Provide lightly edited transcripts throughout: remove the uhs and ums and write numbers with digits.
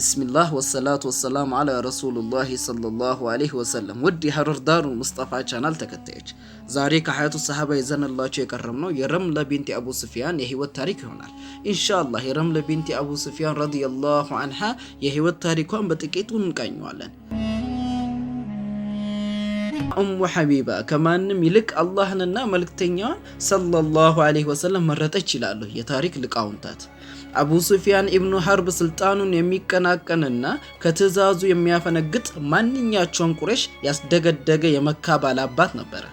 ቢስሚላህ ወሰላቱ ወሰላሙ አላ ረሱሉላህ ሰለላሁ ዐለይሂ ወሰለም። ውድ የሐረር ዳሩል ሙስጠፋ ቻናል ተከታዮች ዛሬ ከሐያቱ ሰሃባ ይዘንላችሁ የቀረብነው የረምለ ቢንት አቡ ሱፊያን የህይወት ታሪክ ይሆናል። ኢንሻአላህ የረምለ ቢንት አቡ ሱፊያን ረዲየላሁ ዐንሃ የህይወት ታሪኳን በጥቂቱ እንቃኘዋለን። ኡሙ ሐቢባ ከማንም ይልቅ አላህንና መልእክተኛውን ሰለላሁ ዐለይሂ ወሰለም መረጠች ይላሉ የታሪክ ሊቃውንታት። አቡ ሱፊያን ኢብኑ ሐርብ ስልጣኑን የሚቀናቀንና ከትዕዛዙ የሚያፈነግጥ ማንኛቸውም ቁረይሽ ያስደገደገ የመካ ባላባት ነበር።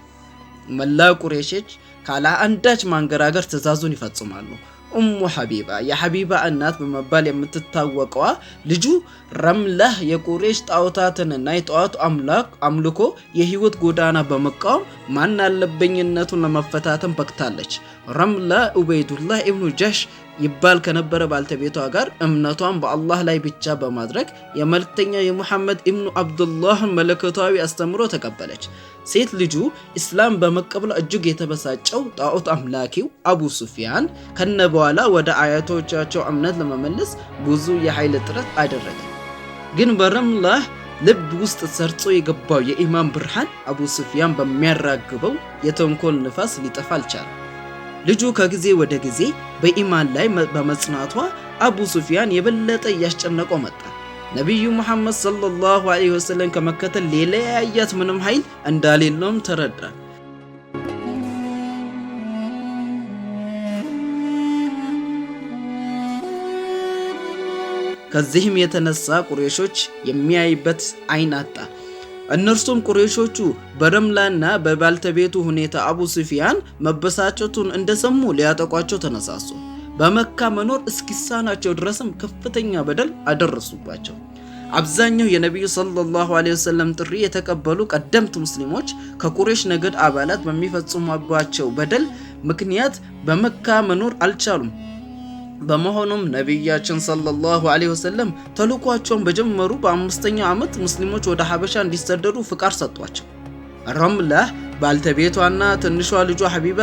መላ ቁረይሾች ካለ አንዳች ማንገራገር ትዕዛዙን ይፈጽማሉ። ኡሙ ሐቢባ የሐቢባ እናት በመባል የምትታወቀዋ ልጁ ረምላህ የቁረይሽ ጣዖታትንና የጣዖት አምልኮ የህይወት ጎዳና በመቃወም ማን አለበኝነቱን ለመፈታተን በቅታለች። ረምላ ኡበይዱላህ ኢብኑ ጃሽ ይባል ከነበረ ባልተቤቷ ጋር እምነቷን በአላህ ላይ ብቻ በማድረግ የመልእክተኛ የሙሐመድ ኢብኑ አብዱላህ መለኮታዊ አስተምሮ ተቀበለች። ሴት ልጁ እስላም በመቀበሏ እጅግ የተበሳጨው ጣዖት አምላኪው አቡ ሱፊያን ከነበኋላ ወደ አያቶቻቸው እምነት ለመመለስ ብዙ የኃይል ጥረት አደረገ። ግን በረምላህ ልብ ውስጥ ሰርጾ የገባው የኢማን ብርሃን አቡ ሱፊያን በሚያራግበው የተንኮል ንፋስ ሊጠፋ አልቻለም። ልጁ ከጊዜ ወደ ጊዜ በኢማን ላይ በመጽናቷ አቡ ሱፊያን የበለጠ እያስጨነቀው መጣ። ነብዩ መሐመድ ሰለላሁ ዐለይሂ ወሰለም ከመከተል ሌላ ያያት ምንም ኃይል እንዳሌለውም ተረዳ። ከዚህም የተነሳ ቁረይሾች የሚያይበት አይን አጣ። እነርሱም ቁረይሾቹ በረምላና በባልተቤቱ ሁኔታ አቡ ሱፊያን መበሳጨቱን እንደሰሙ ሊያጠቋቸው ተነሳሱ። በመካ መኖር እስኪሳናቸው ድረስም ከፍተኛ በደል አደረሱባቸው። አብዛኛው የነብዩ ሰለላሁ ዐለይሂ ወሰለም ጥሪ የተቀበሉ ቀደምት ሙስሊሞች ከቁረይሽ ነገድ አባላት በሚፈጽሙባቸው በደል ምክንያት በመካ መኖር አልቻሉም። በመሆኑም ነብያችን ሰለላሁ ዐለይሂ ወሰለም ተልኳቸውን በጀመሩ በአምስተኛው ዓመት ሙስሊሞች ወደ ሐበሻ እንዲሰደዱ ፍቃድ ሰጧቸው። ረምላህ ባልተቤቷና ትንሿ ልጇ ሐቢባ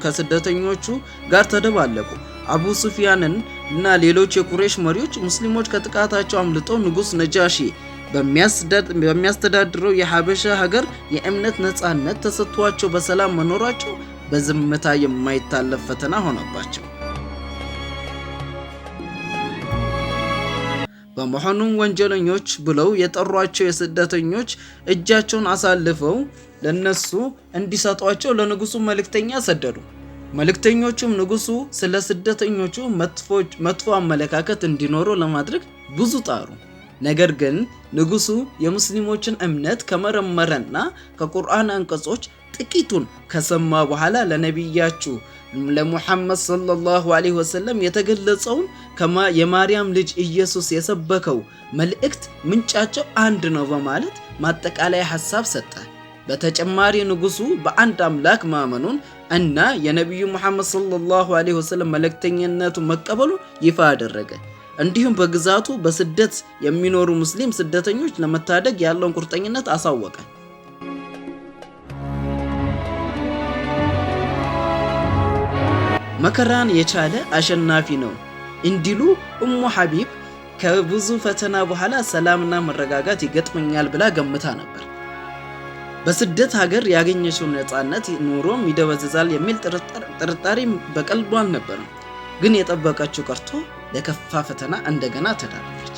ከስደተኞቹ ጋር ተደባለቁ። አቡ ሱፊያንን እና ሌሎች የቁረይሽ መሪዎች ሙስሊሞች ከጥቃታቸው አምልጠው ንጉስ ነጃሺ በሚያስተዳድረው የሐበሻ ሀገር የእምነት ነፃነት ተሰጥቷቸው በሰላም መኖራቸው በዝምታ የማይታለፍ ፈተና ሆነባቸው። በመሆኑም ወንጀለኞች ብለው የጠሯቸው የስደተኞች እጃቸውን አሳልፈው ለነሱ እንዲሰጧቸው ለንጉሱ መልእክተኛ ሰደዱ። መልእክተኞቹም ንጉሱ ስለ ስደተኞቹ መጥፎ አመለካከት እንዲኖረው ለማድረግ ብዙ ጣሩ። ነገር ግን ንጉሱ የሙስሊሞችን እምነት ከመረመረና ከቁርአን አንቀጾች ጥቂቱን ከሰማ በኋላ ለነብያችሁ ለሙሐመድ ሰለላሁ ዐለይሂ ወሰለም የተገለጸውን የማርያም ልጅ ኢየሱስ የሰበከው መልእክት ምንጫቸው አንድ ነው በማለት ማጠቃለያ ሐሳብ ሰጠ። በተጨማሪ ንጉሱ በአንድ አምላክ ማመኑን እና የነብዩ ሙሐመድ ሰለላሁ ዐለይሂ ወሰለም መልእክተኛነቱን መቀበሉን ይፋ አደረገ። እንዲሁም በግዛቱ በስደት የሚኖሩ ሙስሊም ስደተኞች ለመታደግ ያለውን ቁርጠኝነት አሳወቀ። መከራን የቻለ አሸናፊ ነው እንዲሉ ኡሙ ሐቢብ ከብዙ ፈተና በኋላ ሰላምና መረጋጋት ይገጥመኛል ብላ ገምታ ነበር። በስደት ሀገር ያገኘችው ነፃነት ኑሮም ይደበዝዛል የሚል ጥርጣሬ በቀልቧ አልነበረም። ግን የጠበቀችው ቀርቶ ለከፋ ፈተና እንደገና ተዳረገች።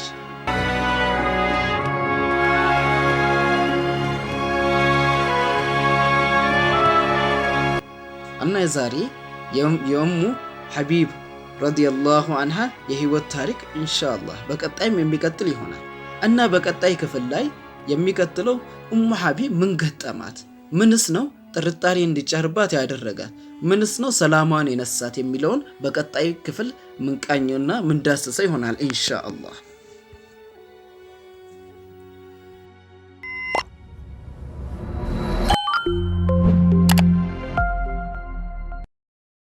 እና የዛሬ የኡሙ ሐቢብ ረዲየላሁ ዐንሃ የህይወት ታሪክ ኢንሻአላህ በቀጣይም የሚቀጥል ይሆናል። እና በቀጣይ ክፍል ላይ የሚቀጥለው ኡሙ ሐቢብ ምን ገጠማት፣ ምንስ ነው ጥርጣሬ እንዲጫርባት ያደረጋት፣ ምንስ ነው ሰላሟን የነሳት የሚለውን በቀጣይ ክፍል ምንቃኘውና ምንዳሰሰ ይሆናል ኢንሻአላህ።